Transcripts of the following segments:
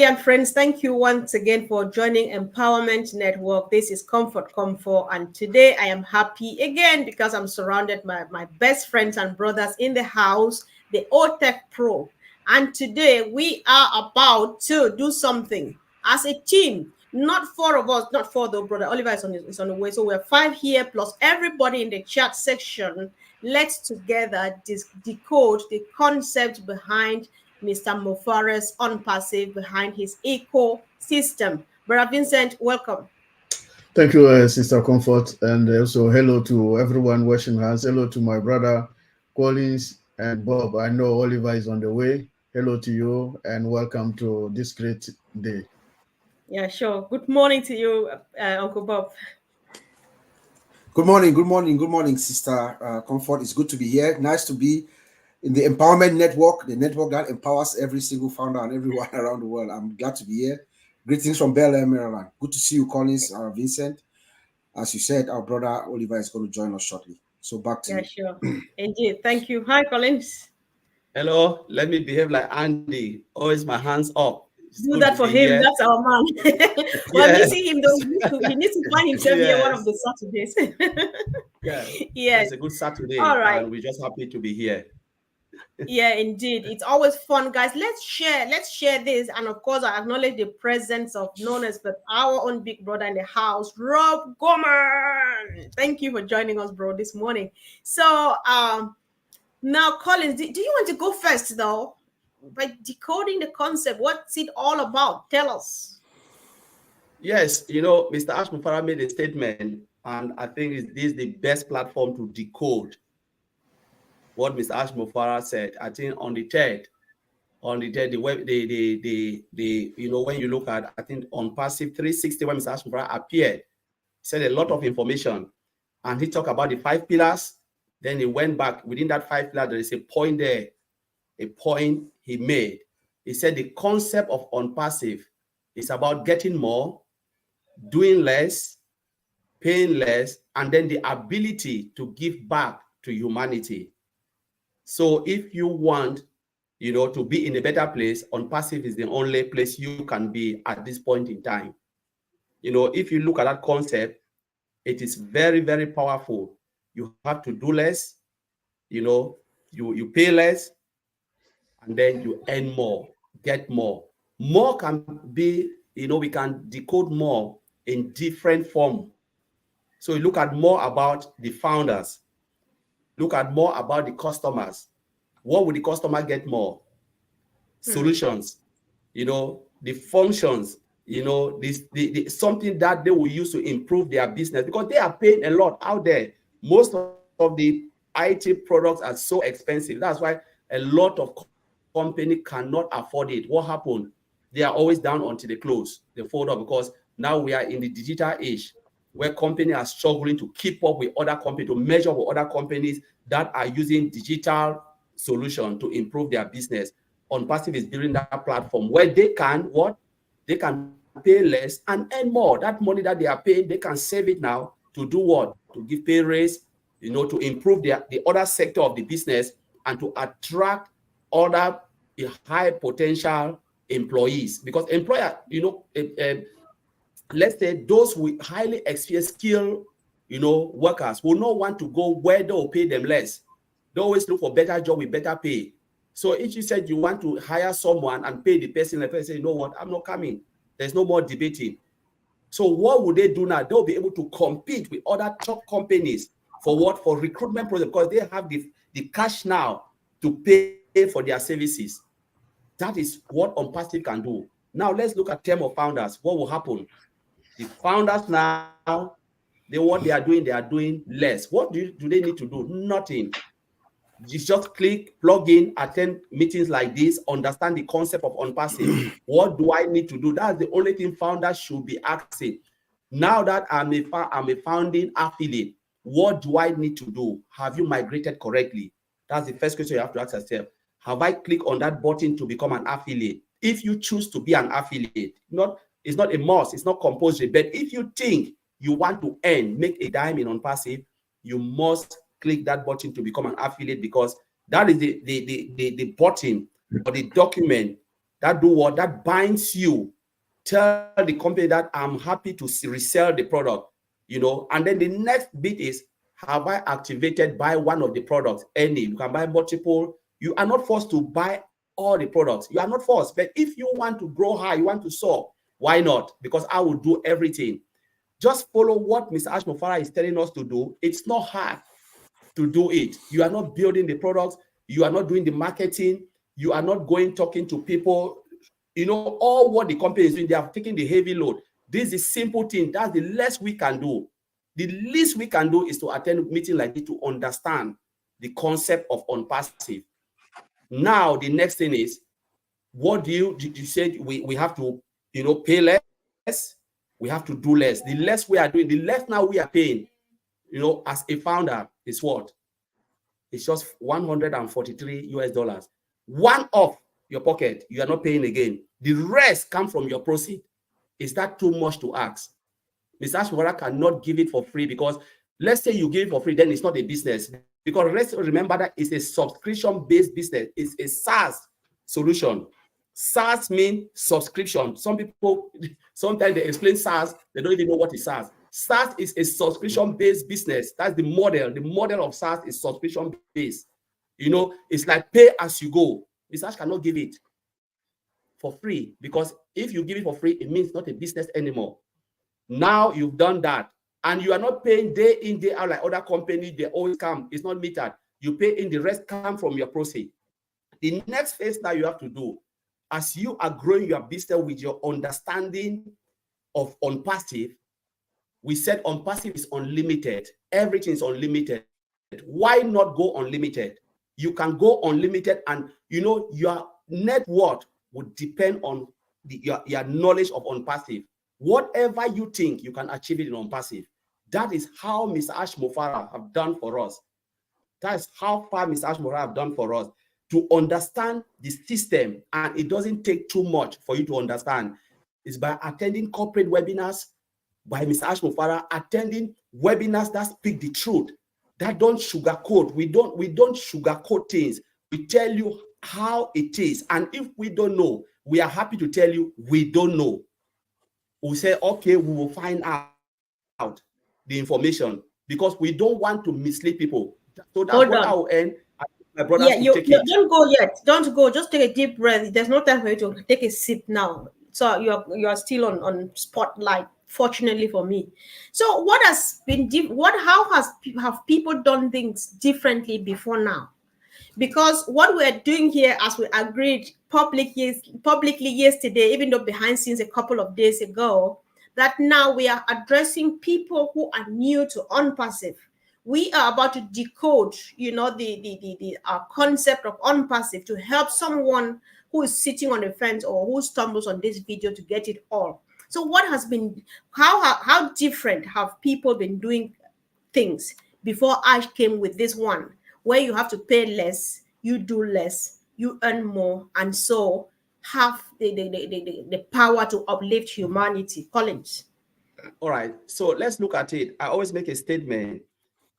and friends, thank you once again for joining Empowerment Network. This is Comfort, and today I am happy again because I'm surrounded by my best friends and brothers in the house, the OTech Pro. And today we are about to do something as a team. Not four of us, not four though, brother Oliver is on the way. So we're five here plus everybody in the chat section. Let's together decode the concept behind Mr. Mofare's OnPassive, behind his ecosystem. Brother Vincent, welcome. Thank you, Sister Comfort, and also hello to everyone watching us. Hello to my brother Collins and Bob. I know Oliver is on the way. Hello to you, and welcome to this great day. Yeah, sure. Good morning to you, Uncle Bob. Good morning, Sister Comfort. It's good to be here. Nice to be in the Empowerment Network, the network that empowers every single founder and everyone around the world. I'm glad to be here. Greetings from Bel Air, Maryland. Good to see you, Collins, Vincent. As you said, our brother Oliver is going to join us shortly. So back to you. Yeah, sure. Indeed. Thank you. Hi, Collins. Hello. Let me behave like Andy. Always my hands up. It's do that for him. Here. That's our man. We're missing him though. He needs to find himself here one of the Saturdays. Yeah. It's a good Saturday. All right. And we're just happy to be here. Yeah, indeed. It's always fun, guys. Let's share this. And of course, I acknowledge the presence of none as but our own big brother in the house, Rob Gomer. Thank you for joining us, bro, this morning. So now, Collins, do you want to go first though? By decoding the concept, what's it all about? Tell us. Yes, Mr. Ashmufara made a statement, and I think this is the best platform to decode what Mr. Ashmufara said. I think on the third, the web, when you look at, I think OnPassive 360, when Mr. Ashmufara appeared, he said a lot of information, and he talked about the 5 pillars. Then he went back within that 5 pillars. There is a point there, a point he made. He said the concept of OnPassive is about getting more, doing less, paying less, and then the ability to give back to humanity. So if you want, to be in a better place, OnPassive is the only place you can be at this point in time. If you look at that concept, it is very, very powerful. You have to do less, you pay less, and then you earn more, get more. More can be, we can decode more in different form. So you look at more about the founders, look at more about the customers. What would the customer get more? Solutions, the functions, something that they will use to improve their business, because they are paying a lot out there. Most of the IT products are so expensive. That's why a lot of company cannot afford it. What happened? They are always down until they close, they fold up, because now we are in the digital age where companies are struggling to keep up with other companies, to measure with other companies that are using digital solution to improve their business. OnPassive is building that platform where they can they can pay less and earn more. That money that they are paying, they can save it now to do what? To give pay raise, to improve the other sector of the business and to attract other high potential employees. Because employer, let's say those with highly experienced skill, workers will not want to go where they will pay them less. They always look for better job with better pay. So if you said you want to hire someone and pay the person say, you know what, I'm not coming. There's no more debating. So what would they do now? They'll be able to compete with other top companies for what? For recruitment process, because they have the cash now to pay for their services. That is what OnPassive can do. Now let's look at term of founders. What will happen? The founders now, what they are doing less. What do they need to do? Nothing. You just click, plug in, attend meetings like this, understand the concept of OnPassive. What do I need to do? That's the only thing founders should be asking. Now that I'm a founding affiliate, what do I need to do? Have you migrated correctly? That's the first question you have to ask yourself. Have I clicked on that button to become an affiliate? If you choose to be an affiliate, it's not a must, it's not compulsory, but if you think you want to make a dime in OnPassive, you must click that button to become an affiliate, because that is the button or the document That do what? That binds you. Tell the company that I'm happy to resell the product, and then the next bit is, have I activated buy one of the products? You can buy multiple. You are not forced to buy all the products. You are not forced. But if you want to grow high, you want to soar, why not? Because I will do everything. Just follow what Mr. Ashmofara is telling us to do. It's not hard to do it. You are not building the products. You are not doing the marketing. You are not going talking to people. All what the company is doing, they are taking the heavy load. This is simple thing. That's the least we can do. The least we can do is to attend a meeting like this to understand the concept of OnPassive. Now, the next thing is, what do you say we have to, pay less? We have to do less. The less we are doing, the less now we are paying, as a founder, is what? It's just $143. One off your pocket, you are not paying again. The rest come from your proceed. Is that too much to ask? Mr. Ashmofara cannot give it for free, because let's say you give it for free, then it's not a business. Because let's remember that it's a subscription-based business. It's a SaaS solution. SaaS means subscription. Some people, sometimes they explain SaaS, they don't even know what is SaaS. SaaS is a subscription-based business. That's the model. The model of SaaS is subscription-based. It's like pay as you go. Mr. cannot give it for free, because if you give it for free, it means not a business anymore. Now you've done that, and you are not paying day in, day out like other companies. They always come. It's not metered. You pay in, the rest come from your proceed. The next phase now you have to do, as you are growing your business with your understanding of OnPassive, we said OnPassive is unlimited. Everything is unlimited. Why not go unlimited? You can go unlimited, and your net worth would depend on your knowledge of OnPassive. Whatever you think, you can achieve it in OnPassive. That is how Mr. Ashmofara have done for us. That is how far Mr. Ashmofara have done for us to understand the system, and it doesn't take too much for you to understand. It's by attending corporate webinars, by Mr. Ashmofara, attending webinars that speak the truth, that don't sugarcoat. We don't sugarcoat things. We tell you how it is, and if we don't know, we are happy to tell you we don't know. We say, okay, we will find out the information, because we don't want to mislead people. So that's what I will end. My brothers don't go yet. Don't go. Just take a deep breath. There's no time for you to take a sip now. So you are still on spotlight, fortunately for me. So what has been have people done things differently before now? Because what we're doing here, as we agreed publicly yesterday, even though behind scenes a couple of days ago, that now we are addressing people who are new to OnPassive. We are about to decode, the concept of OnPassive to help someone who is sitting on the fence or who stumbles on this video to get it all. So what has been, how different have people been doing things before I came with this one, where you have to pay less, you do less, you earn more, and so have the power to uplift humanity? Collins. All right, so let's look at it. I always make a statement.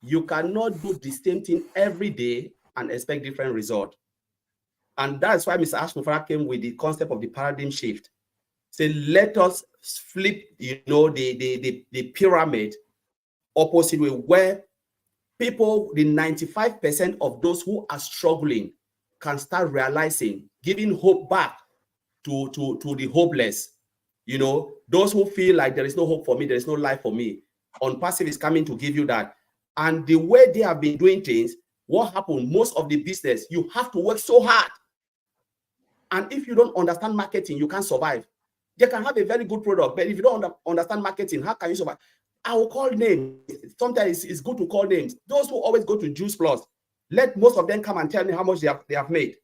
You cannot do the same thing every day and expect different result. And that's why Mr. Ashmofara came with the concept of the paradigm shift. Say, let us flip, the pyramid opposite way, where people, the 95% of those who are struggling, can start realizing, giving hope back to the hopeless. Those who feel like there is no hope for me, there is no life for me. OnPassive is coming to give you that. And the way they have been doing things, what happened? Most of the business, you have to work so hard. And if you don't understand marketing, you can't survive. They can have a very good product, but if you don't understand marketing, how can you survive? I will call names. Sometimes it's good to call names. Those who always go to Juice Plus, let most of them come and tell me how much they have made.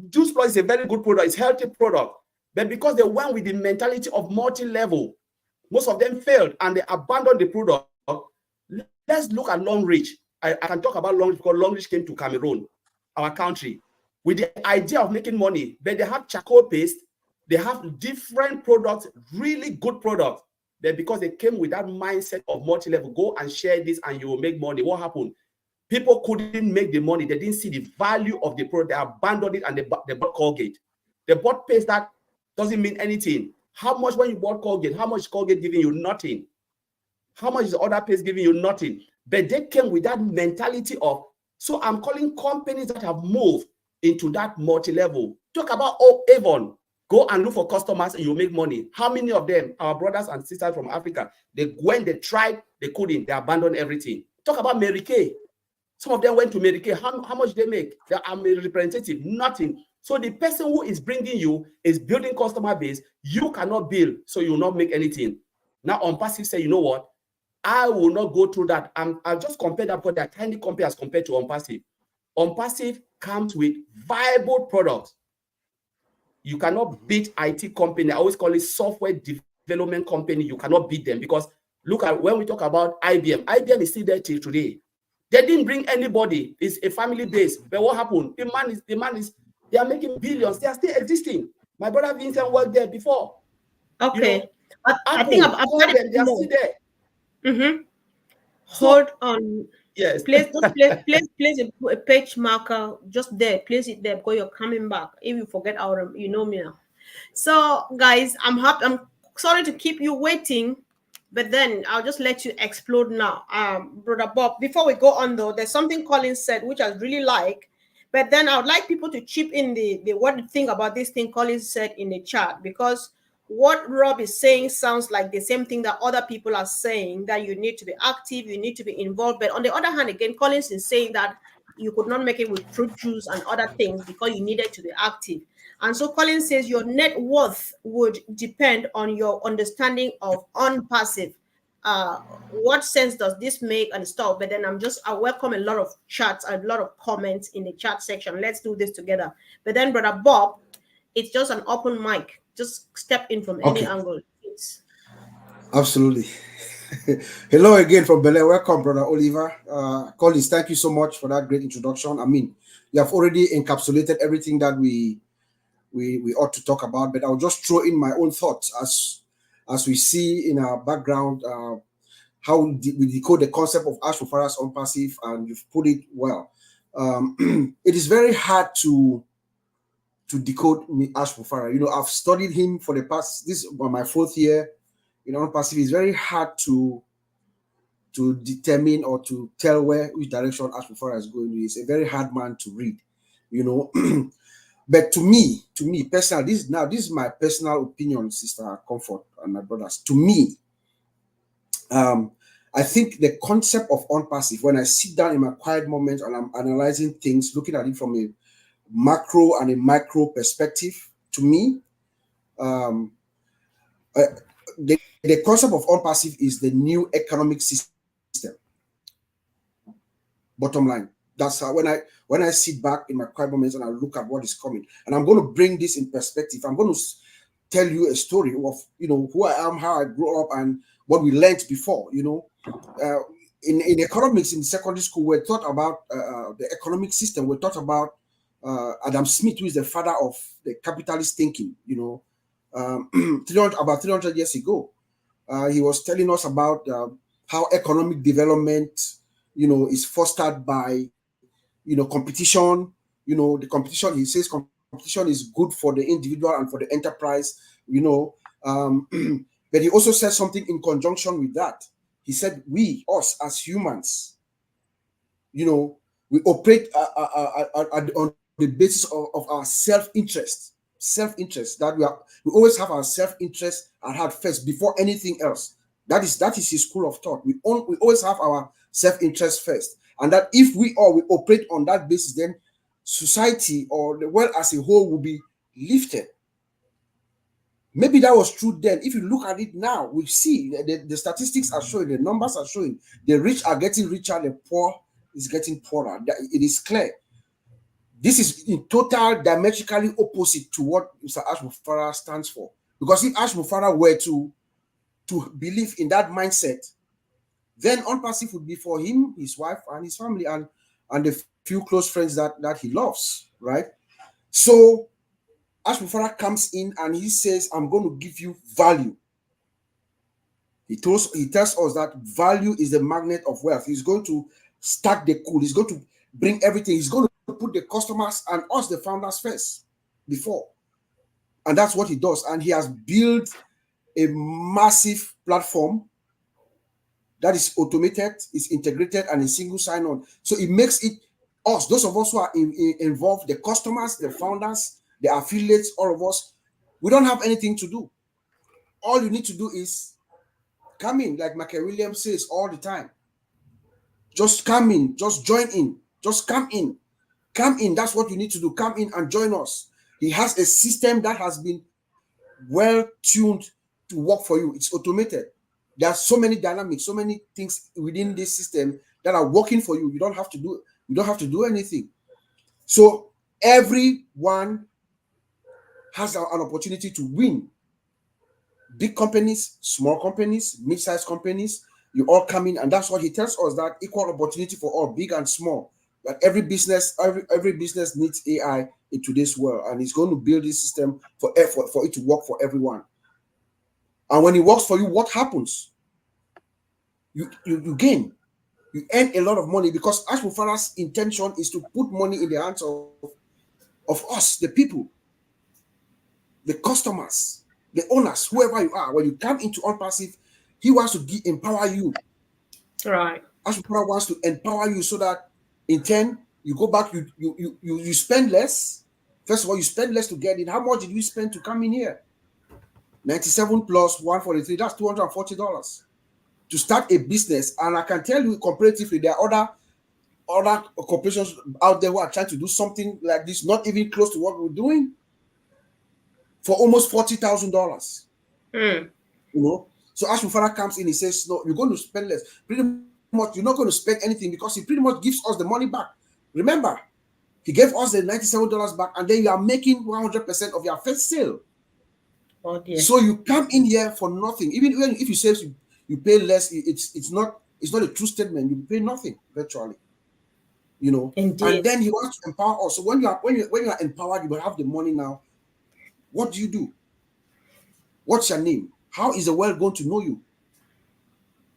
Juice Plus is a very good product. It's a healthy product. But because they went with the mentality of multi-level, most of them failed and they abandoned the product. Let's look at Long Reach. I can talk about Long Reach because Long Reach came to Cameroon, our country, with the idea of making money. But they have charcoal paste. They have different products, really good products. But because they came with that mindset of multi-level, go and share this and you will make money. What happened? People couldn't make the money. They didn't see the value of the product. They abandoned it and they bought Colgate. They bought paste that doesn't mean anything. How much when you bought Colgate? How much is Colgate giving you? Nothing. How much is the other paste giving you? Nothing. But they came with that mentality of, so I'm calling companies that have moved into that multi-level. Talk about Avon. Go and look for customers and you make money. How many of them, our brothers and sisters from Africa, they went, they tried, they couldn't, they abandoned everything. Talk about Mary Kay. Some of them went to Mary Kay. How much they make? They are a representative, nothing. So the person who is bringing you is building customer base. You cannot build, so you will not make anything. Now, OnPassive say, you know what? I will not go through that. I'll just compare that because they're tiny company as compared to OnPassive. OnPassive comes with viable products. You cannot beat IT company. I always call it software development company. You cannot beat them because look at when we talk about IBM. IBM is still there till today. They didn't bring anybody. It's a family base. But what happened? The man is. They are making billions. They are still existing. My brother Vincent worked there before. Okay. You know, I think I've had it they are more. still there. Mm-hmm. So, Hold on. yes. Place a page marker just there. Place it there because you're coming back. If you forget you know me now. So, guys, I'm happy. I'm sorry to keep you waiting, but then I'll just let you explode now. Brother Bob, before we go on though, there's something Colin said which I really like. But then I would like people to chip in the what they think about this thing Colin said in the chat, because what Rob is saying sounds like the same thing that other people are saying, that you need to be active, you need to be involved. But on the other hand, again, Collins is saying that you could not make it with fruit juice and other things because you needed to be active. And so Collins says your net worth would depend on your understanding of OnPassive. What sense does this make and stuff? But then I welcome a lot of chats, a lot of comments in the chat section. Let's do this together. But then, Brother Bob, it's just an open mic. Just step in from any angle. Please. Absolutely. Hello again from Bel Air. Welcome, Brother Oliver. Collins, thank you so much for that great introduction. I mean, you have already encapsulated everything that we ought to talk about, but I'll just throw in my own thoughts as we see in our background how we decode the concept of Ash Mufara's OnPassive, and you've put it well. It is very hard to decode Ash Mufara. You know, I've studied him for the past, this is my 4th year in OnPassive. It's very hard to determine or to tell which direction Ash Mufara is going. He's a very hard man to read, you know. But to me personally, this is my personal opinion, Sister Comfort and my brothers. To me, I think the concept of OnPassive, when I sit down in my quiet moments and I'm analyzing things, looking at it from a macro and a micro perspective, to me, the concept of OnPassive is the new economic system. Bottom line, that's how when I sit back in my quiet moments and I look at what is coming, and I'm going to bring this in perspective. I'm going to tell you a story of, you know, who I am, how I grew up, and what we learned before. You know, in economics in secondary school, we're taught about the economic system. We're taught about Adam Smith, who is the father of the capitalist thinking. You know, about 300 years ago, he was telling us about how economic development, you know, is fostered by, you know, competition. You know, the competition, he says competition is good for the individual and for the enterprise, you know. But he also said something in conjunction with that. He said, us as humans, you know, we operate on the basis of our self-interest, that we always have our self-interest at heart first before anything else. That is his school of thought. We always have our self-interest first, and that if we operate on that basis, then society or the world as a whole will be lifted. Maybe that was true then. If you look at it now, we see the statistics are showing, the numbers are showing, the rich are getting richer, the poor is getting poorer. It is clear. This is in total diametrically opposite to what Mr. Ash Mufara stands for. Because if Ash Mufara were to believe in that mindset, then OnPassive would be for him, his wife, and his family, and the few close friends that he loves, right? So Ash Mufara comes in and he says, I'm going to give you value. He tells us that value is the magnet of wealth. He's going to stack the cool. He's going to bring everything. He's going to put the customers and us, the founders, first before. And that's what he does. And he has built a massive platform that is automated, is integrated, and a single sign-on. So it makes it us, those of us who are involved, the customers, the founders, the affiliates, all of us, we don't have anything to do. All you need to do is come in, like Michael Williams says all the time. Just come in, just join in, just come in. Come in, that's what you need to do. Come in and join us. He has a system that has been well tuned to work for you. It's automated. There are so many dynamics, so many things within this system that are working for you. You don't have to do anything. So everyone has an opportunity to win. Big companies, small companies, mid-sized companies, you all come in, and that's what he tells us, that equal opportunity for all, big and small. That every business needs AI in today's world, and he's going to build this system for it to work for everyone. And when it works for you, what happens? You gain. You earn a lot of money, because Ash Mufara's intention is to put money in the hands of us, the people, the customers, the owners, whoever you are. When you come into OnPassive, he wants to empower you. Right. Ash Mufara wants to empower you so that in turn you go back, you spend less. First of all, you spend less to get in. How much did you spend to come in here? 97 plus 143, that's $240 to start a business. And I can tell you comparatively, there are other corporations out there who are trying to do something like this, not even close to what we're doing, for almost $40,000. You know, so Ash Mufara comes in, he says, no, you're going to spend less. Pretty much, you're not going to spend anything, because he pretty much gives us the money back. Remember, he gave us the $97 back, and then you are making 100% of your first sale. Oh, dear. So you come in here for nothing. Even if you say you pay less, it's not a true statement. You pay nothing virtually. You know. Indeed. And then he wants to empower us. So when you are empowered, you will have the money now. What do you do? What's your name? How is the world going to know you?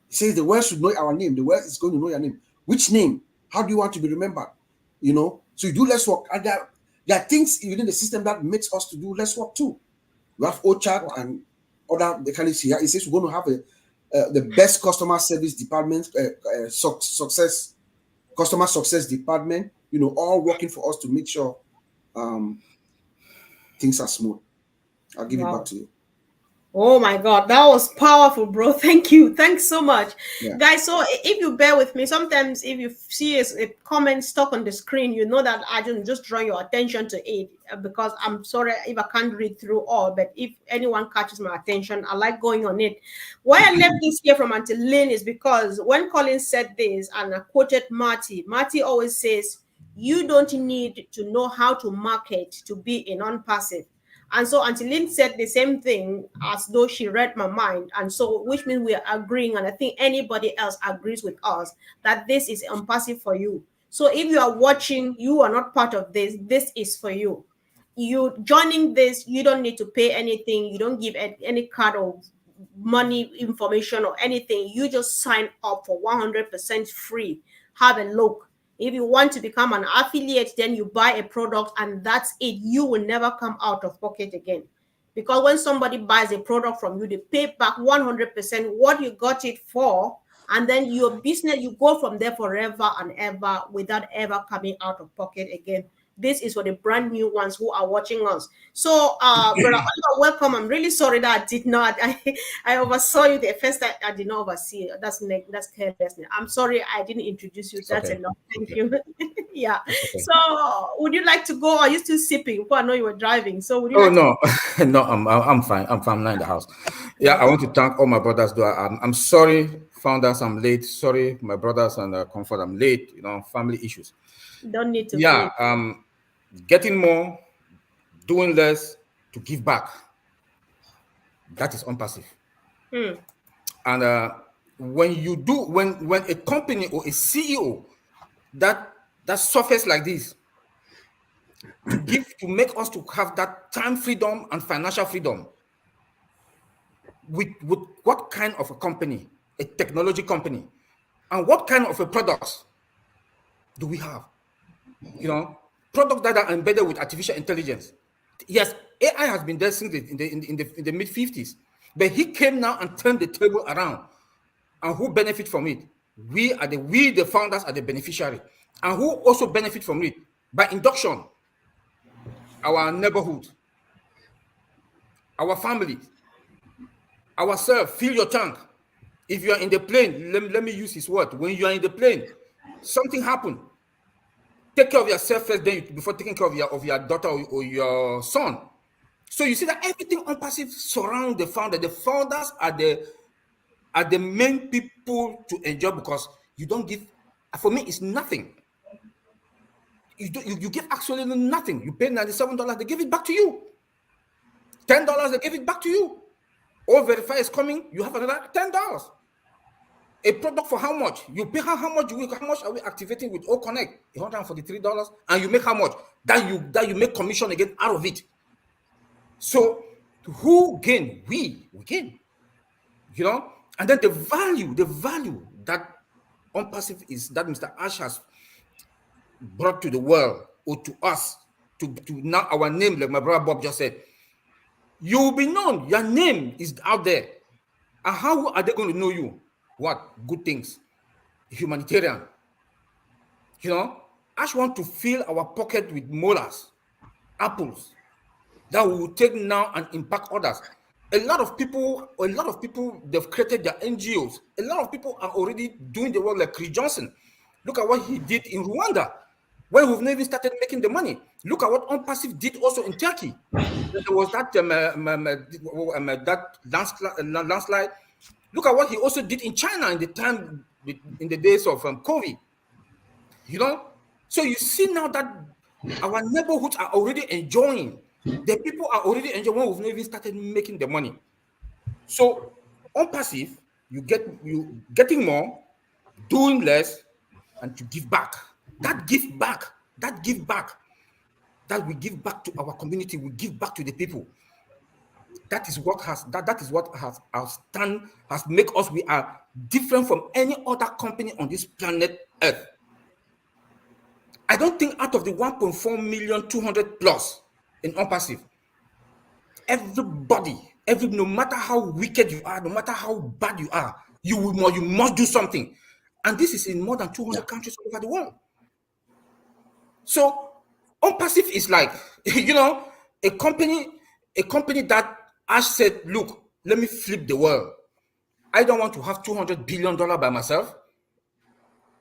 He says the world should know our name. The world is going to know your name. Which name? How do you want to be remembered? You know. So you do less work, and there are things within the system that makes us to do less work too. We have OChat and other mechanics here. It says we're going to have the best customer service department, customer success department, you know, all working for us to make sure things are smooth. I'll give it back to you. Oh my God, that was powerful, bro. Thank you. Thanks so much. Yeah. Guys, so if you bear with me, sometimes if you see a comment stuck on the screen, you know that I just draw your attention to it, because I'm sorry if I can't read through all, but if anyone catches my attention, I like going on it. Why I left this here from Auntie Lynn is because when Colin said this, and I quoted Marty always says, you don't need to know how to market to be in OnPassive. And so Auntie Lynn said the same thing as though she read my mind. And so, which means we are agreeing, and I think anybody else agrees with us, that this is OnPassive for you. So if you are watching, you are not part of this, this is for you. You joining this, you don't need to pay anything. You don't give any card or money information or anything. You just sign up for 100% free. Have a look. If you want to become an affiliate, then you buy a product and that's it. You will never come out of pocket again. Because when somebody buys a product from you, they pay back 100% what you got it for. And then your business, you go from there forever and ever without ever coming out of pocket again. This is for the brand new ones who are watching us. So, brother Oliver, welcome. I'm really sorry that I did not. I oversaw you the first time. I did not oversee you. That's carelessness. I'm sorry I didn't introduce you. That's enough. Thank you. Yeah. So, would you like to go? Are you still sipping? Because I know you were driving. So, would you? Oh no, no, I'm fine. I'm fine now in the house. Yeah, I want to thank all my brothers. I'm sorry, founders, I'm late. Sorry, my brothers and Comfort, I'm late. You know, family issues. Don't need to. Yeah, getting more, doing less to give back. That is OnPassive. And when a company or a CEO that suffers like this, to make us to have that time freedom and financial freedom, with what kind of a company, a technology company, and what kind of a products do we have? You know, products that are embedded with artificial intelligence. Yes, AI has been there since in the mid 50s, but he came now and turned the table around. And who benefit from it? We the founders are the beneficiary. And who also benefit from it? By induction, our neighborhood, our family, ourselves. Fill your tank. If you are in the plane, let me use his word. When you are in the plane, something happened. Take care of yourself first, then before taking care of your daughter or your son. So you see that everything OnPassive surrounds the founder. The founders are the main people to enjoy, because you don't give. For me, it's nothing. You give absolutely nothing. You pay $97, they give it back to you. $10, they give it back to you. Or Verify is coming, you have another $10. A product for how much? You pay how much are we activating with O Connect? $143, and you make how much? That you make commission again out of it. So who gain? We gain. You know, and then the value that OnPassive is, that Mr. Ash has brought to the world, or to us, to now our name, like my brother Bob just said, you will be known. Your name is out there. And how are they going to know you? What? Good things. Humanitarian. You know, Ash want to fill our pocket with molars, apples, that we will take now and impact others. A lot of people, they've created their NGOs. A lot of people are already doing the work, like Chris Johnson. Look at what he did in Rwanda, where we've never started making the money. Look at what OnPassive did also in Turkey. There was that landslide. Look at what he also did in China in the days of COVID. You know, so you see now that our neighborhoods are already enjoying. The people are already enjoying when we've never even started making the money. So OnPassive, you getting more, doing less, and to give back. That give back that we give back to our community, we give back to the people. That is what has made us, we are different from any other company on this planet Earth. I don't think out of the 1.4 million 200 plus in OnPassive, everybody, no matter how wicked you are, no matter how bad you are, you must do something. And this is in more than 200 countries all over the world. So OnPassive is like, you know, a company that Ash said, look, let me flip the world. I don't want to have $200 billion by myself.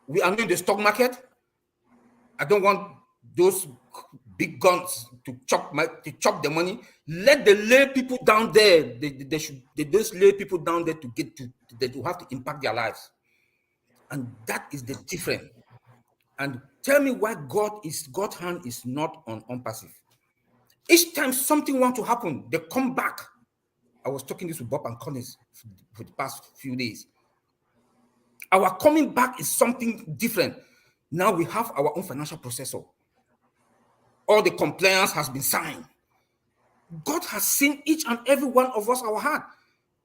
We are not in the stock market. I don't want those big guns to chop the money. Let the lay people down there. Those lay people down there to have to impact their lives. And that is the difference. And tell me why God's hand is not on OnPassive. Each time something wants to happen, they come back. I was talking this with Bob and Collins for the past few days. Our coming back is something different. Now we have our own financial processor. All the compliance has been signed. God has seen each and every one of us our heart.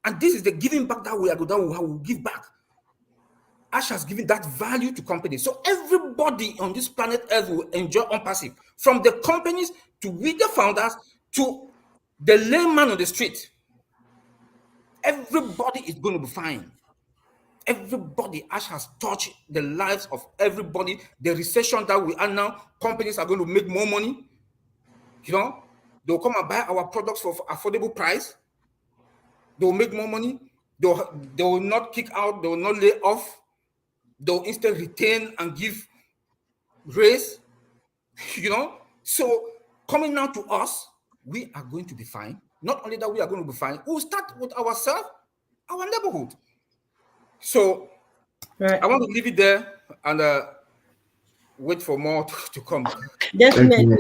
And this is the giving back that we will give back. Ash has given that value to companies. So everybody on this planet Earth will enjoy OnPassive. From the companies to we the founders to the layman on the street. Everybody is going to be fine. Everybody, Ash has touched the lives of everybody. The recession that we are now, companies are going to make more money. You know, they'll come and buy our products for affordable price. They'll make more money. They will not kick out. They will not lay off. They'll instead retain and give raise. You know, so coming now to us, we are going to be fine. Not only that, we are going to be fine. We'll start with ourselves, our neighborhood. So right. I want to leave it there and wait for more to come. Definitely.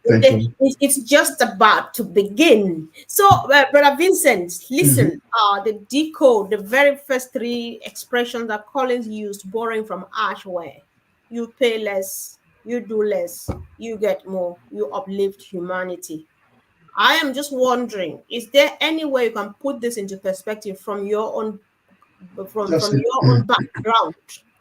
Thank you. It's just about to begin. So, Brother Vincent, listen, the decode, the very first three expressions that Collins used, borrowing from Ash, were you pay less, you do less, you get more, you uplift humanity. I am just wondering, is there any way you can put this into perspective from your own own background?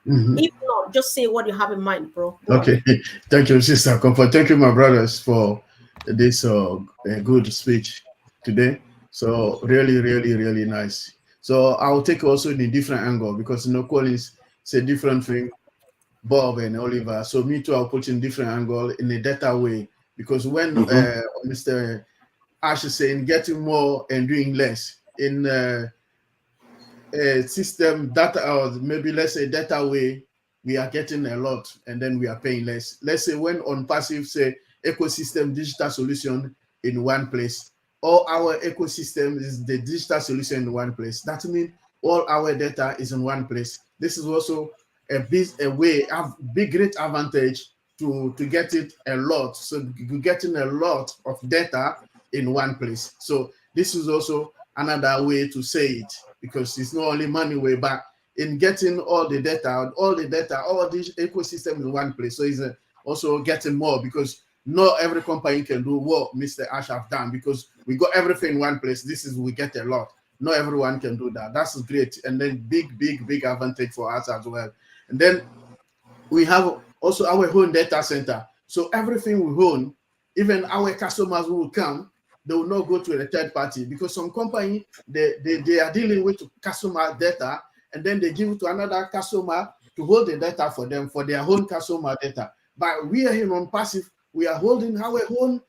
If not, just say what you have in mind, bro. Okay. Thank you, Sister Comfort. Thank you, my brothers, for this a good speech today. So really, really, really nice. So I'll take also in a different angle because Collins is a different thing, Bob and Oliver. So me too, I'll put in different angle in a data way because when Mr. Ash is saying getting more and doing less in a system data, or maybe let's say data way, we are getting a lot and then we are paying less. Let's say when on passive say ecosystem digital solution in one place, all our ecosystem is the digital solution in one place. That means all our data is in one place. This is also a way, a big great advantage to get it a lot. So you're getting a lot of data in one place. So this is also another way to say it, because it's not only money way back in getting all the data, all this ecosystem in one place. So it's also getting more, because not every company can do what Mr. Ash have done, because we got everything in one place. We get a lot. Not everyone can do that. That's great. And then big advantage for us as well. And then we have also our own data center. So everything we own, even our customers who will come, they will not go to a third party, because some company, they are dealing with customer data, and then they give it to another customer to hold the data for them, for their own customer data. But we are here on passive, we are holding our own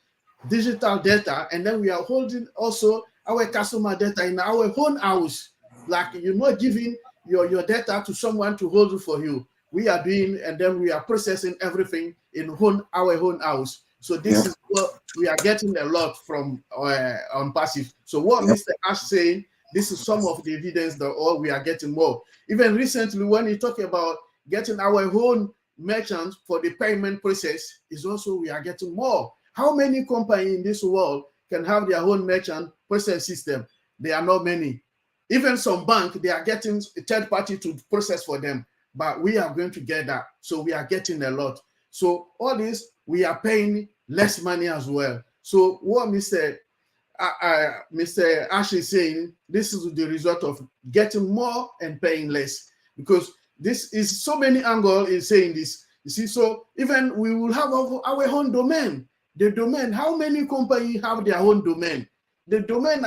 digital data, and then we are holding also our customer data in our own house. Like you're not giving your data to someone to hold it for you. We are doing, and then we are processing everything in our own house. So this is what we are getting a lot from on passive. So what Mr. Ash saying, this is some of the evidence that all we are getting more. Even recently, when he talk about getting our own merchants for the payment process, is also we are getting more. How many companies in this world can have their own merchant process system? There are not many. Even some bank, they are getting a third party to process for them, but we are going to get that. So we are getting a lot. So all this, we are paying less money as well. So what Mr. Ash is saying, this is the result of getting more and paying less, because this is so many angles in saying this. You see, so even we will have our own domain. The domain, how many companies have their own domain? The domain,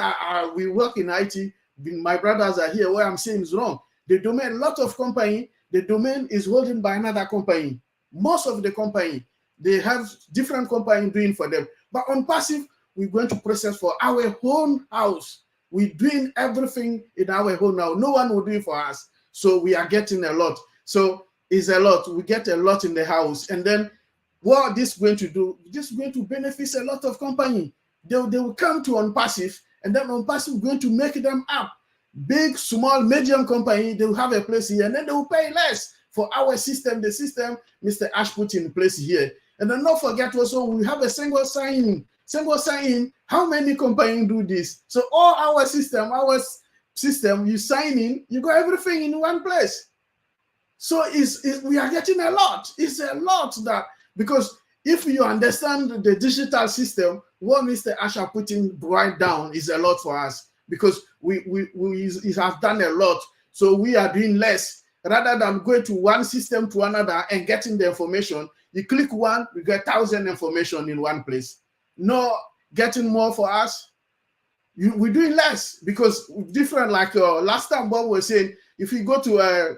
we work in IT, my brothers are here, what I'm saying is wrong. The domain, a lot of company, the domain is holding by another company. Most of the company, they have different company doing for them. But on passive, we're going to process for our own house. We're doing everything in our own house. No one will do it for us. So we are getting a lot. So it's a lot. We get a lot in the house. And then what this is going to do, this is going to benefit a lot of company. They will come to OnPassive, and then OnPassive is going to make them up. Big, small, medium company, they will have a place here, and then they will pay less for our system, the system Mr. Ash put in place here. And then not forget also, we have a single sign-in. Single sign-in, how many companies do this? So all our system, you sign in, you got everything in one place. So we are getting a lot. It's a lot that, because if you understand the digital system, what Mr. Asha putting right down is a lot for us, because we have done a lot. So we are doing less rather than going to one system to another and getting the information. You click one, you get 1,000 information in one place. No getting more for us. We're doing less, because different, like last time Bob was saying, if you go to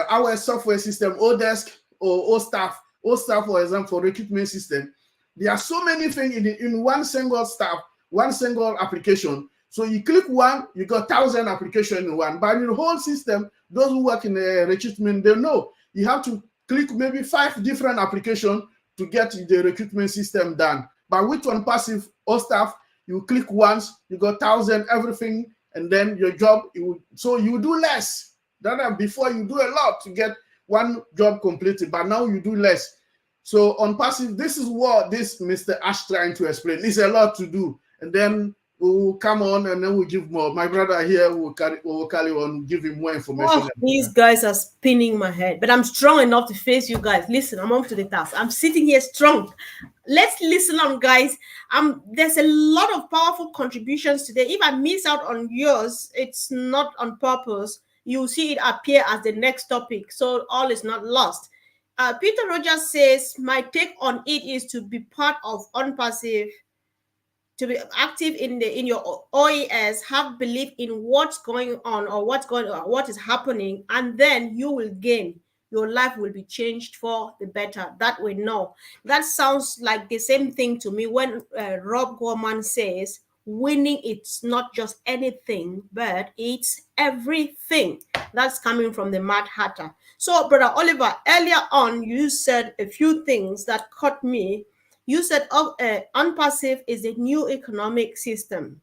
our software system, Odesk or OStaff, for example, for recruitment system, there are so many things in one single staff, one single application. So you click one, you got 1,000 applications in one. But in the whole system, those who work in the recruitment, they know you have to click maybe 5 different applications to get the recruitment system done. But with OnPassive or staff, you click once, you got 1,000 everything, and then your job, so you do less. Than before, you do a lot to get one job completed, but now you do less. So OnPassive, this is what this Mr. Ash trying to explain. It's a lot to do, and then we'll come on and then we'll give more. My brother here will carry on, give him more information. Oh, these guys are spinning my head, but I'm strong enough to face you guys. Listen, I'm up to the task. I'm sitting here strong. Let's listen on, guys. There's a lot of powerful contributions today. If I miss out on yours, it's not on purpose. You'll see it appear as the next topic, so all is not lost. Peter Rogers says, my take on it is to be part of OnPassive, to be active in your OES, have belief in what's going on or what is happening, and then you will gain. Your life will be changed for the better. That we know. That sounds like the same thing to me when Rob Gorman says, winning, it's not just anything, but it's everything. That's coming from the Mad Hatter. So, Brother Oliver, earlier on, you said a few things that caught me. You said OnPassive is a new economic system.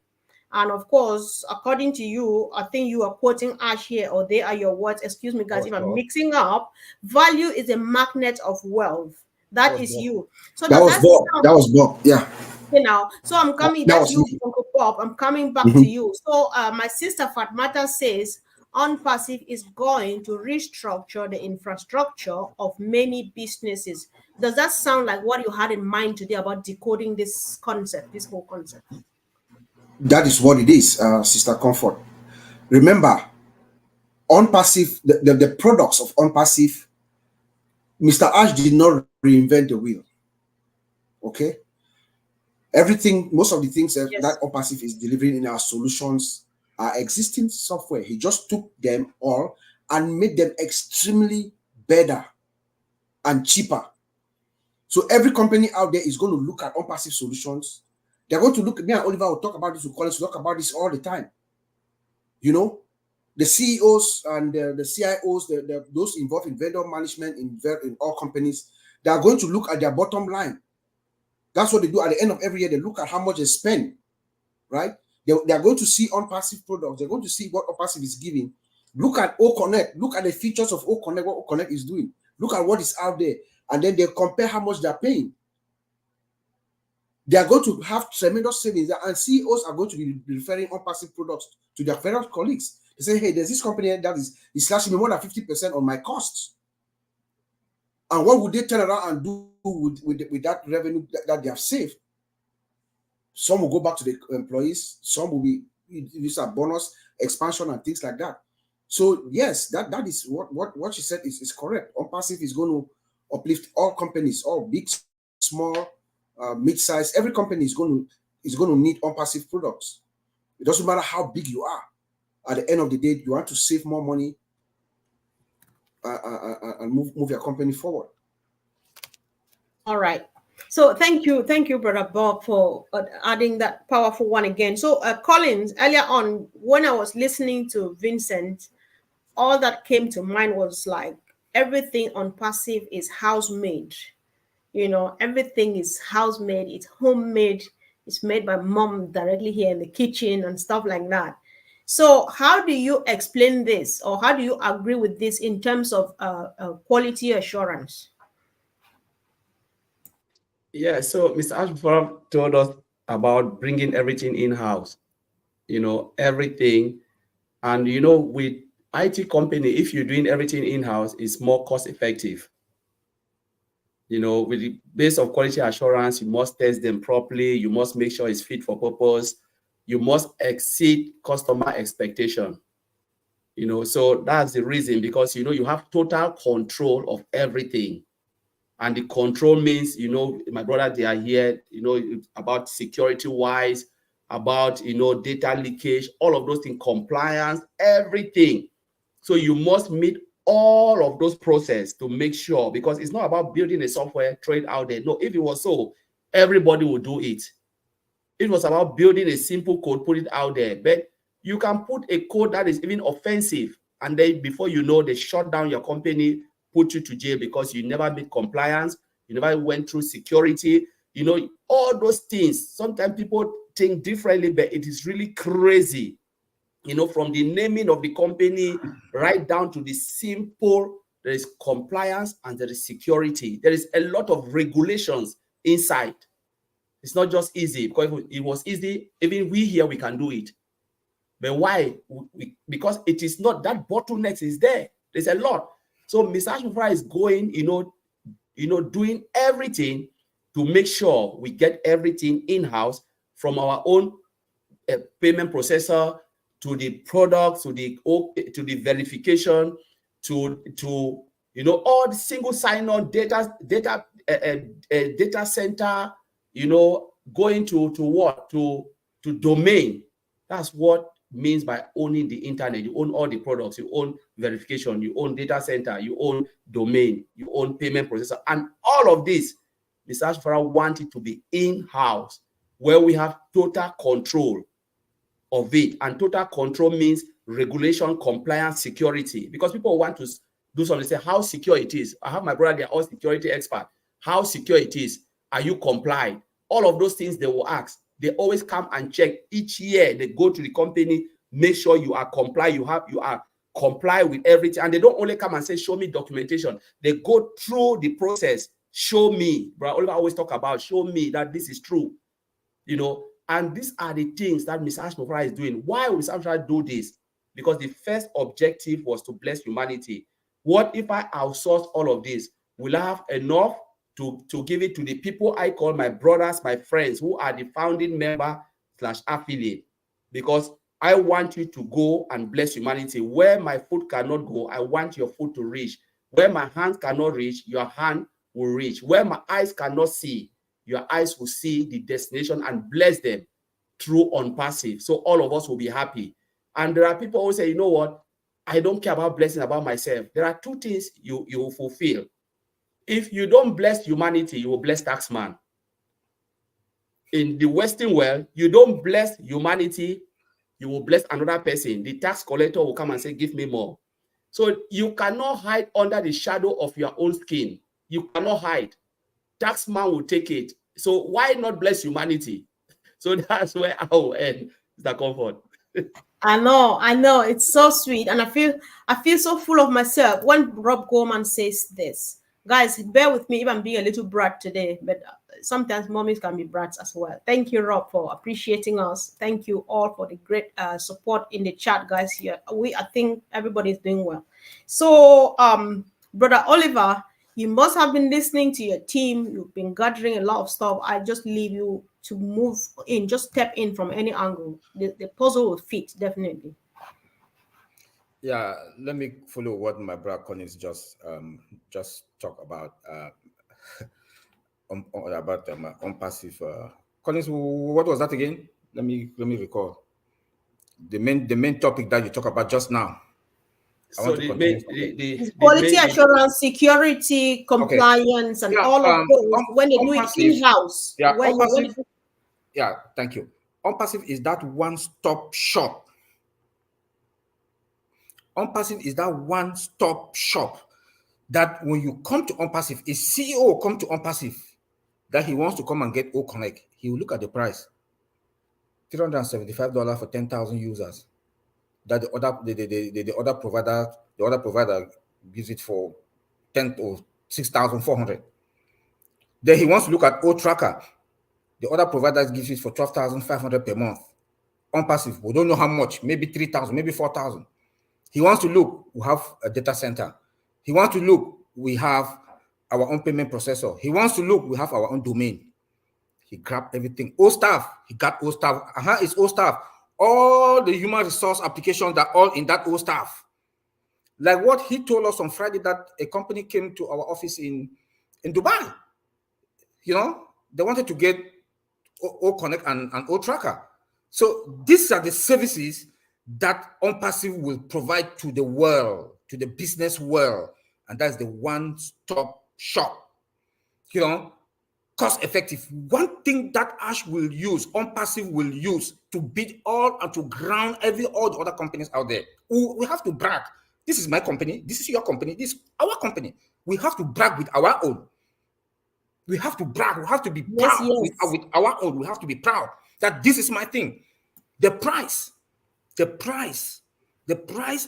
And of course, according to you, I think you are quoting Ash here, or they are your words. Excuse me, guys, if I'm mixing up. Value is a magnet of wealth. That is you. So That does was that Bob. sound, That was Bob. Yeah. now? So I'm coming. That That's was you, me. Uncle Bob. I'm coming back to you. So my sister Fatmata says OnPassive is going to restructure the infrastructure of many businesses. Does that sound like what you had in mind today about decoding this concept, this whole concept? That is what it is, Sister Comfort. Remember, OnPassive, the products of OnPassive, Mr. Ash did not reinvent the wheel. Okay? Everything, most of the things that OnPassive is delivering in our solutions are existing software. He just took them all and made them extremely better and cheaper. So every company out there is going to look at OnPassive solutions. They're going to look at me and Oliver will talk about this, we'll talk about this all the time. You know, the CEOs and the CIOs, those involved in vendor management in all companies, they are going to look at their bottom line. That's what they do at the end of every year. They look at how much they spend, right? They are going to see OnPassive products. They're going to see what OnPassive is giving. Look at OConnect. Look at the features of OConnect, what OConnect is doing. Look at what is out there. And then they compare how much they're paying. They are going to have tremendous savings. And CEOs are going to be referring OnPassive products to their fellow colleagues. They say, hey, there's this company that is slashing me more than 50% on my costs. And what would they turn around and do with that revenue that they have saved? Some will go back to the employees. Some will be use a bonus, expansion, and things like that. So yes, that is what she said is correct. OnPassive is going to uplift all companies, all big, small, mid-size. Every company is going to need OnPassive products. It doesn't matter how big you are. At the end of the day, you want to save more money and move your company forward. All right. So thank you, Brother Bob, for adding that powerful one again. So Collins, earlier on, when I was listening to Vincent, all that came to mind was like everything OnPassive is house-made. You know, everything is house-made, it's homemade, it's made by mom directly here in the kitchen and stuff like that. So how do you explain this, or how do you agree with this in terms of quality assurance? Yeah, so Mr. Ashford told us about bringing everything in-house, everything. And, with IT company, if you're doing everything in-house, it's more cost effective. With the base of quality assurance, you must test them properly. You must make sure it's fit for purpose. You must exceed customer expectation. So that's the reason, because, you have total control of everything. And the control means, my brother, they are here, about security wise, about, data leakage, all of those things, compliance, everything. So you must meet all of those processes to make sure, because it's not about building a software, throw it out there. No, if it was so, everybody would do it. It was about building a simple code, put it out there. But you can put a code that is even offensive, and then before you know, they shut down your company, put you to jail because you never meet compliance, you never went through security, all those things. Sometimes people think differently, but it is really crazy. From the naming of the company right down to the simple, there is compliance and there is security. There is a lot of regulations inside. It's not just easy, because if it was easy, even we here, we can do it. But why? Because it is not, that bottleneck is there. There's a lot. So Mr. Ashmufra is going, doing everything to make sure we get everything in-house, from our own payment processor to the product, to the verification, to You know, all the single sign-on data center, you know, going to what? To domain. That's what means by owning the internet. You own all the products, you own verification, you own data center, you own domain, you own payment processor, and all of this, Mr. Ashfara wanted to be in-house, where we have total control of it. And total control means regulation, compliance, security. Because people want to do something, say how secure it is. I have my brother, they're all security expert. How secure it is. Are you compliant? All of those things they will ask. They always come and check each year. They go to the company, make sure you are compliant, you are comply with everything. And they don't only come and say, show me documentation. They go through the process. Show me. Brother Oliver always talk about, show me that this is true. You know, and these are the things that Mr. Ashmofra is doing. Why will Mr. Ashmofra do this? Because the first objective was to bless humanity. What if I outsource all of this? Will I have enough to give it to the people I call my brothers, my friends, who are the founding member / affiliate? Because I want you to go and bless humanity. Where my foot cannot go, I want your foot to reach. Where my hand cannot reach, your hand will reach. Where my eyes cannot see, your eyes will see the destination and bless them through OnPassive. So all of us will be happy. And there are people who say, you know what? I don't care about blessing about myself. There are two things you will fulfill. If you don't bless humanity, you will bless taxman. In the Western world, you don't bless humanity, you will bless another person. The tax collector will come and say, give me more. So you cannot hide under the shadow of your own skin. You cannot hide. Taxman will take it. So why not bless humanity? So that's where I will end, Mr. Comfort. I know. It's so sweet. And I feel so full of myself when Rob Gorman says this. Guys, bear with me if I'm being a little brat today, but sometimes mommies can be brats as well. Thank you, Rob, for appreciating us. Thank you all for the great support in the chat, guys. Here, I think everybody's doing well. So, Brother Oliver, you must have been listening to your team. You've been gathering a lot of stuff. I just leave you to move in. Just step in from any angle. The puzzle will fit, definitely. Yeah, let me follow what my brother Collins just talk about OnPassive. Collins, what was that again? Let me recall. The main topic that you talk about just now. So the quality assurance, security, compliance, and all of those when they do it in-house. Yeah, thank you. OnPassive is that one-stop shop. OnPassive is that one-stop shop that when you come to OnPassive, a CEO come to OnPassive that he wants to come and get OConnect, he will look at the price. $375 for 10,000 users. That the other provider gives it for 10 or 6,400. Then he wants to look at OTracker. The other provider gives it for 12,500 per month. OnPassive, we don't know how much, maybe 3,000, maybe 4,000. He wants to look, we have a data center. He wants to look, we have our own payment processor. He wants to look, we have our own domain. He grabbed everything. OStaff, he got OStaff. It's OStaff. All the human resource applications that are all in that OStaff. Like what he told us on Friday, that a company came to our office in Dubai. You know, they wanted to get OConnect and OTracker. So these are the services that OnPassive will provide to the world, to the business world. And that's the one-stop shop. You know, cost effective. One thing that Ash will use, OnPassive will use to beat all and to ground all the other companies out there. We have to brag. This is my company. This is your company. This is our company. We have to brag with our own. We have to brag. We have to be proud with our own. We have to be proud that this is my thing. The price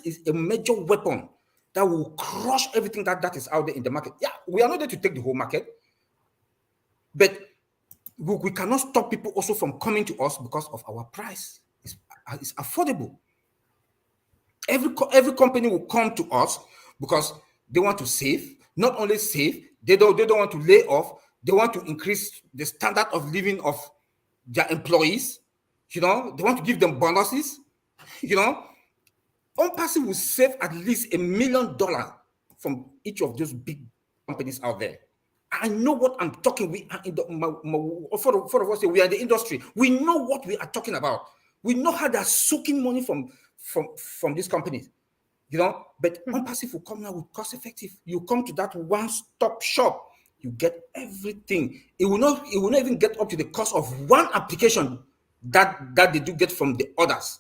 is a major weapon that will crush everything that is out there in the market. Yeah, we are not there to take the whole market, but we cannot stop people also from coming to us because of our price. It's affordable. Every company will come to us because they want to save. Not only save, they don't want to lay off. They want to increase the standard of living of their employees. You know, they want to give them bonuses. You know, OnPassive will save at least $1 million from each of those big companies out there. I know what I'm talking. We are in the four of us here, we are in the industry. We know what we are talking about. We know how they're soaking money from these companies. You know, but OnPassive will come now with cost effective. You come to that one-stop shop, you get everything. It will not even get up to the cost of one application that they do get from the others.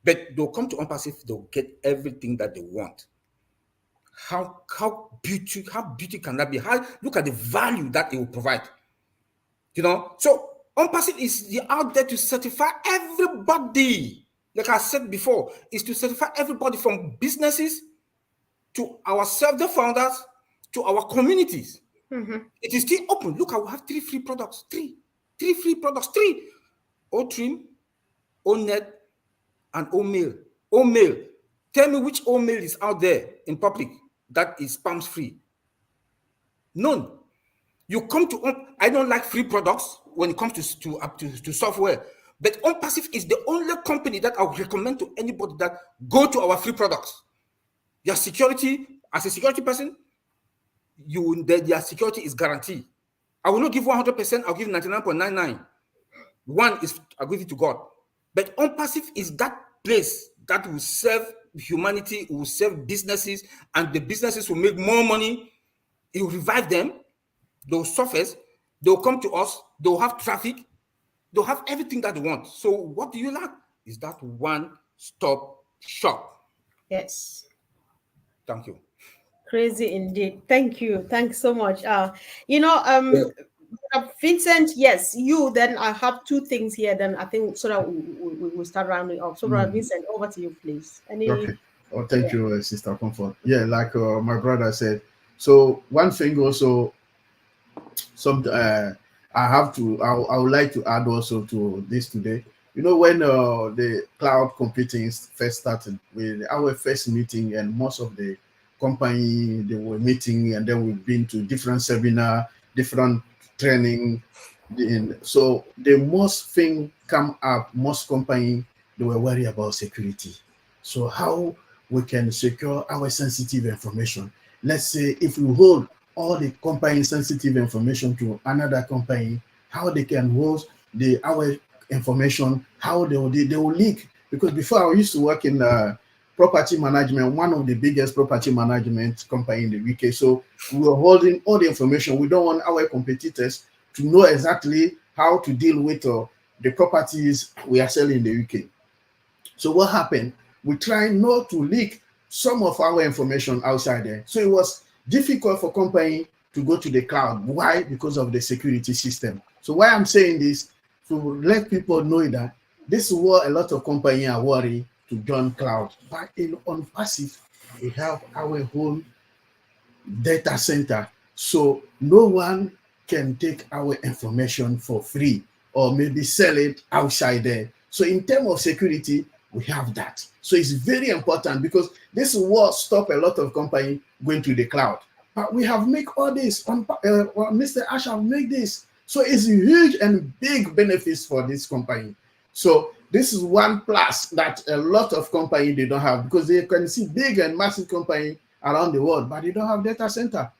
But they'll come to OnPassive, they'll get everything that they want. How beauty can that be? Look at the value that it will provide. You know, so OnPassive is out there to certify everybody. Like I said before, is to certify everybody from businesses to ourselves, the founders, to our communities. It is still open. Look, I will have 3 free products. 3 free products. 3 OTrim, ONet, and OMail. OMail. Tell me which OMail is out there in public that is spams free. None. You come to I don't like free products when it comes to software, but OnPassive is the only company that I would recommend to anybody that go to our free products. Your security, as a security person, your security is guaranteed. I will not give 100%. I'll give 99.99. One is I'll give it to God. But OnPassive is that place that will serve humanity, will serve businesses, and the businesses will make more money. It will revive them. They'll surface. They'll come to us. They'll have traffic. They'll have everything that they want. So what do you lack? Is that one-stop shop. Yes. Thank you. Crazy indeed. Thank you. Thanks so much. Vincent, yes, you. Then I have 2 things here. Then I think so that we will start rounding up. So, Vincent, over to you, please. Okay. Oh, thank you, Sister Comfort. Yeah, like my brother said. So one thing also, I would like to add also to this today. You know, when the cloud computing first started, with our first meeting, and most of the company they were meeting, and then we've been to different seminar, different training. So the most thing come up, most company they were worried about security. So how we can secure our sensitive information? Let's say if we hold all the company sensitive information to another company, how they can hold our information, how they will leak. Because before I used to work in property management, one of the biggest property management company in the UK. So we were holding all the information. We don't want our competitors to know exactly how to deal with the properties we are selling in the UK. So what happened? We try not to leak some of our information outside there. So it was difficult for company to go to the cloud. Why? Because of the security system. So why I'm saying this, to let people know that this is what a lot of companies are worried to join cloud. But in OnPassive, we have our own data center. So no one can take our information for free or maybe sell it outside there. So in terms of security, we have that. So it's very important because this is what stop a lot of companies going to the cloud. But we have made all this. Mr. Ash have made this. So it's huge and big benefits for this company. So this is one plus that a lot of companies they don't have, because they can see big and massive company around the world, but they don't have data center.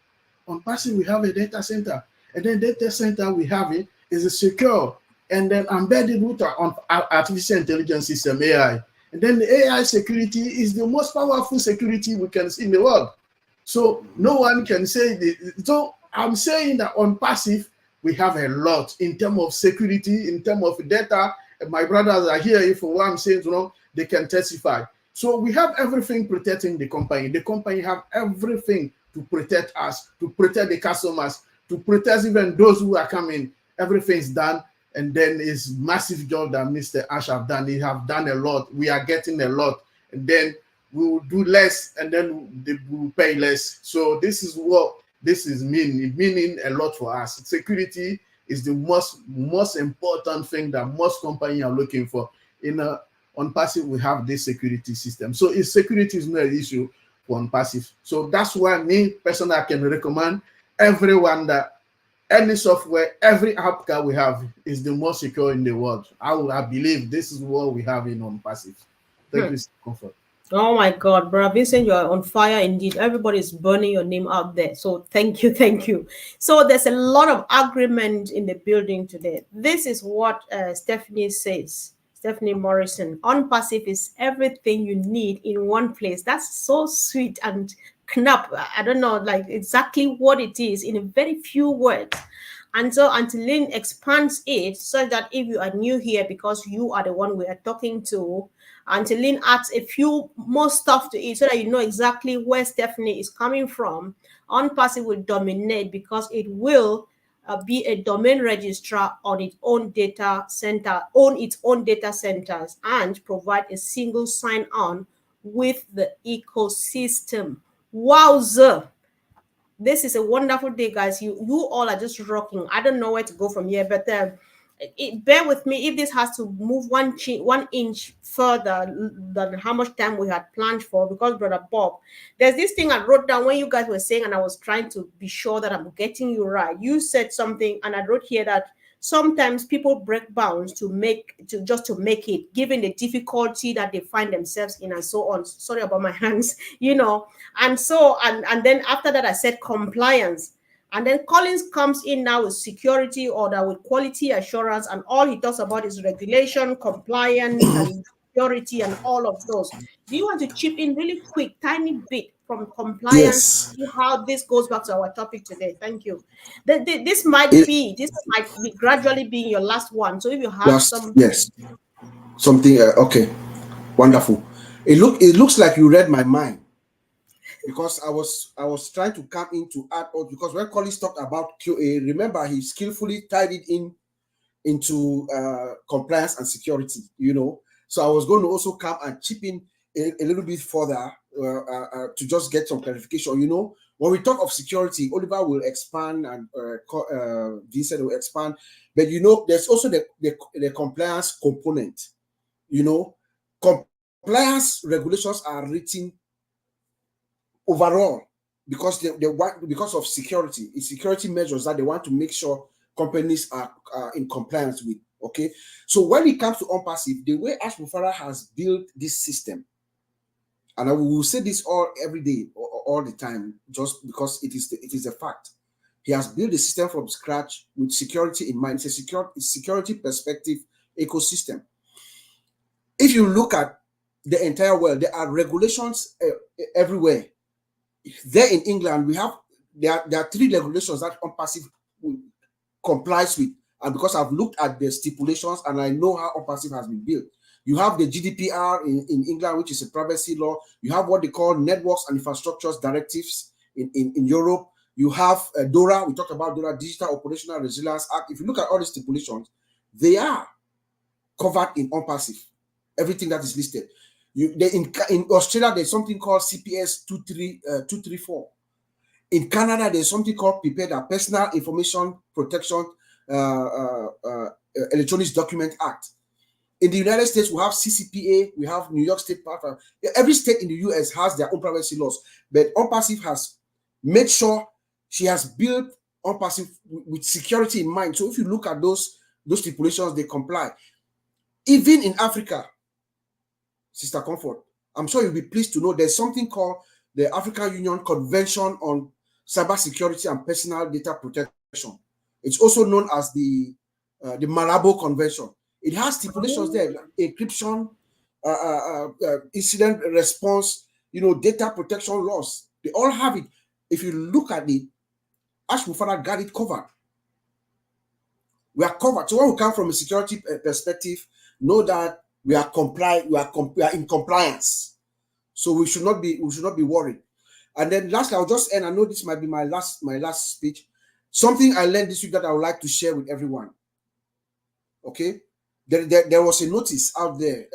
OnPassive, we have a data center. And then data center we have it is a secure and then embedded with our artificial intelligence system, AI. And then the AI security is the most powerful security we can see in the world. So no one can say this. So I'm saying that OnPassive, we have a lot in terms of security, in terms of data. And my brothers are here. If what I'm saying, they can testify. So we have everything protecting the company. The company have everything to protect us, to protect the customers, to protect even those who are coming. Everything's done. And then it's massive job that Mr. Ash have done. They have done a lot. We are getting a lot. And then we will do less and then they will pay less. So this is what this is meaning a lot for us. Security is the most important thing that most companies are looking for. OnPassive, we have this security system. So if security is not an issue for OnPassive. So that's why me personally I can recommend everyone that any software, every app that we have is the most secure in the world. I believe this is what we have in OnPassive. Thank you, Comfort. Oh my God, Brother Vincent, you are on fire indeed. Everybody's burning your name out there. So thank you, thank you. So there's a lot of agreement in the building today. This is what Stephanie says. Stephanie Morrison. OnPassive is everything you need in one place. That's so sweet and knapp. I don't know, like exactly what it is in a very few words. And so Antolin expands it so that if you are new here, because you are the one we are talking to, Antolin adds a few more stuff to it so that you know exactly where Stephanie is coming from. OnPassive will dominate because it will be a domain registrar on its own data center, own its own data centers, and provide a single sign-on with the ecosystem. Wowza! This is a wonderful day, guys. You all are just rocking. I don't know where to go from here, but bear with me if this has to move 1 inch further than how much time we had planned for, because Brother Bob, there's this thing I wrote down when you guys were saying, and I was trying to be sure that I'm getting you right. You said something, and I wrote here that sometimes people break bounds to make it, given the difficulty that they find themselves in, and so on. Sorry about my hands, and so and then after that I said compliance, and then Collins comes in now with security order, with quality assurance, and all he talks about is regulation, compliance, and security, and all of those. Do you want to chip in really quick, tiny bit from compliance, Yes. how this goes back to our topic today? Thank you. This It, might be gradually being your last one. So if you have last, some, yes. Something. Okay. Wonderful. It looks like you read my mind, because I was trying to come in to add on, because when Collins talked about QA, remember he skillfully tied it into compliance and security. So I was going to also come and chip in a little bit further to just get some clarification. When we talk of security, Oliver will expand, and Vincent will expand, but there's also the compliance component. Compliance regulations are written overall because they want, because of security. It's security measures that they want to make sure companies are in compliance with. Okay, so when it comes to OnPassive, the way Ash Mufara has built this system, and I will say this every day, all the time, just because it is a fact. He has built a system from scratch with security in mind. It's a security perspective ecosystem. If you look at the entire world, there are regulations everywhere. There in England, there are 3 regulations that OnPassive complies with, and because I've looked at the stipulations and I know how OnPassive has been built. You have the GDPR in England, which is a privacy law. You have what they call networks and infrastructures directives in Europe. You have DORA. We talked about DORA, Digital Operational Resilience Act. If you look at all the stipulations, they are covered in OnPassive. Everything that is listed. In Australia, there's something called CPS 234. In Canada, there's something called PIPEDA, Personal Information Protection Electronics Document Act. In the United States, we have CCPA, we have New York State. Every state in the US has their own privacy laws, but OnPassive has made sure she has built OnPassive with security in mind. So if you look at those stipulations, they comply. Even in Africa, Sister Comfort, I'm sure you'll be pleased to know there's something called the African Union Convention on Cybersecurity and Personal Data Protection. It's also known as the Malabo Convention. It has stipulations there, like encryption, incident response, data protection laws. They all have it. If you look at it, Ash Mufara got it covered. We are covered. So when we come from a security perspective, know that we are in compliance. So we should not be worried. And then lastly, I'll just end. I know this might be my last speech. Something I learned this week that I would like to share with everyone. Okay, there was a notice out there.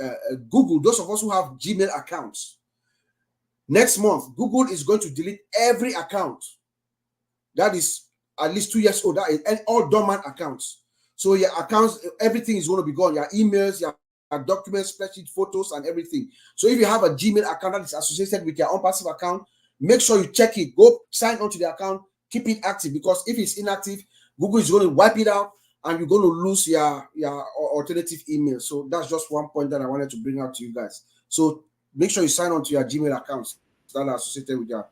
Google, those of us who have Gmail accounts, next month Google is going to delete every account that is at least 2 years old. That is all dormant accounts. So your accounts, everything is going to be gone. Your emails, your documents, spreadsheet, photos, and everything. So if you have a Gmail account that is associated with your OnPassive account, make sure you check it. Go sign on to the account, keep it active, because if it's inactive, Google is going to wipe it out and you're going to lose your alternative email. So that's just one point that I wanted to bring out to you guys. So make sure you sign on to your Gmail accounts that are associated with your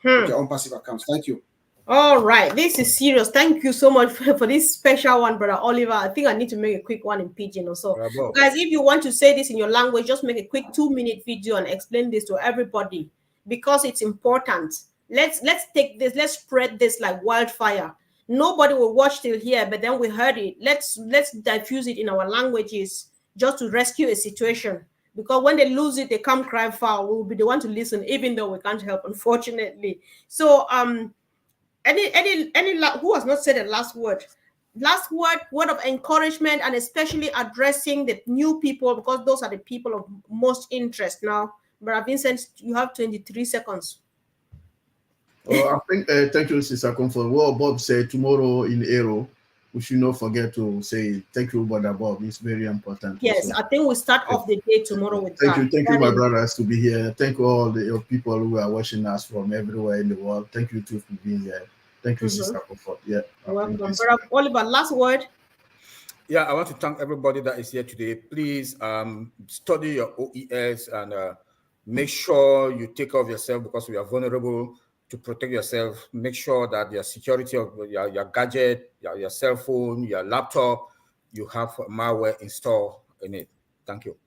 OnPassive accounts. Thank you. All right, this is serious. Thank you so much for this special one, Brother Oliver. I think I need to make a quick one in pidgin or so. Bravo. Guys, if you want to say this in your language, just make a quick 2-minute video and explain this to everybody because it's important. Let's take this, let's spread this like wildfire. Nobody will watch till here, but then we heard it. Let's diffuse it in our languages just to rescue a situation. Because when they lose it, they come cry foul. We'll be the one to listen, even though we can't help, unfortunately. So any who has not said the last word word of encouragement, and especially addressing the new people, because those are the people of most interest now. Brother Vincent, you have 23 seconds. I think thank you, Sister Comfort. What Bob said tomorrow in Aero, we should not forget to say thank you, Brother Bob. It's very important. Yes, also. I think we start off the day tomorrow with thank that. you, my brothers, to be here. Thank you all the people who are watching us from everywhere in the world. Thank you too for being here. Thank you, Sister Comfort. Yeah. Welcome. Brother Oliver, last word. Yeah, I want to thank everybody that is here today. Please study your OES and make sure you take care of yourself because we are vulnerable. To protect yourself, make sure that your security of your gadget, your cell phone, your laptop, you have malware installed in it. Thank you.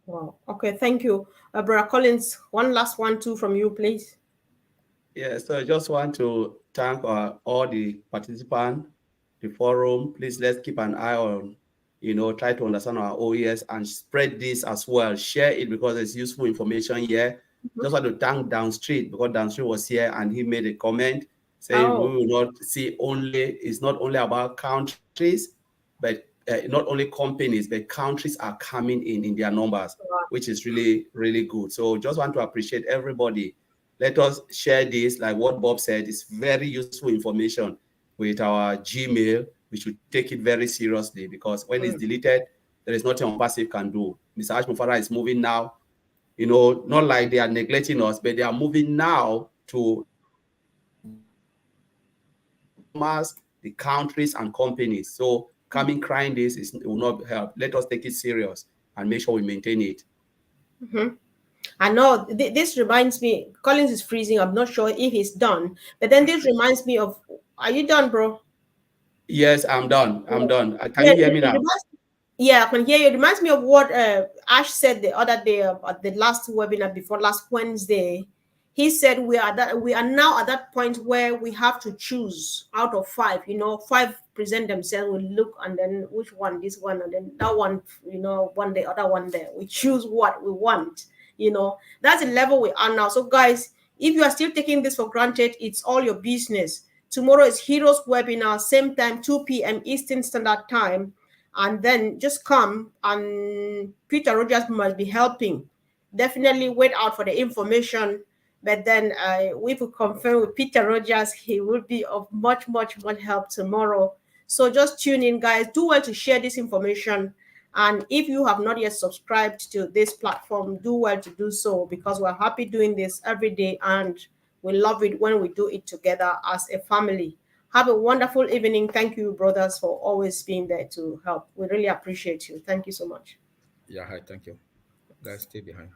Wow. Okay, thank you. Brother Collins, one last one too from you, please. Yeah, so I just want to thank all the participants, the forum. Please, let's keep an eye on, try to understand our OES and spread this as well. Share it because it's useful information here. Just want to thank Downstreet because Downstreet was here and he made a comment saying we will not see it's not only about countries, but not only companies, but countries are coming in their numbers, which is really, really good. So just want to appreciate everybody. Let us share this, like what Bob said, it's very useful information with our Gmail. We should take it very seriously because when it's deleted, there is nothing OnPassive can do. Mr. Ashmufara is moving now, not like they are neglecting us, but they are moving now to mask the countries and companies. So coming crying this it will not help. Let us take it serious and make sure we maintain it. I know this reminds me, Collins is freezing. I'm not sure if he's done, but then this reminds me of, are you done, bro? Yes, I'm done. I'm done. Can you hear me now? Yeah, I can hear you. It reminds me of what Ash said the other day at the last webinar before last Wednesday. He said we are now at that point where we have to choose out of 5. 5 present themselves. We look and then which one, this one, and then that one. One the other one there. We choose what we want. That's the level we are now. So guys, if you are still taking this for granted, it's all your business. Tomorrow is Heroes webinar, same time, 2 p.m. Eastern Standard Time. And then just come, and Peter Rogers must be helping. Definitely wait out for the information. But then we will confirm with Peter Rogers. He will be of much, much, much help tomorrow. So just tune in, guys. Do well to share this information. And if you have not yet subscribed to this platform, do well to do so because we're happy doing this every day. And we love it when we do it together as a family. Have a wonderful evening. Thank you, brothers, for always being there to help. We really appreciate you. Thank you so much. Yeah, hi, thank you. Guys, stay behind.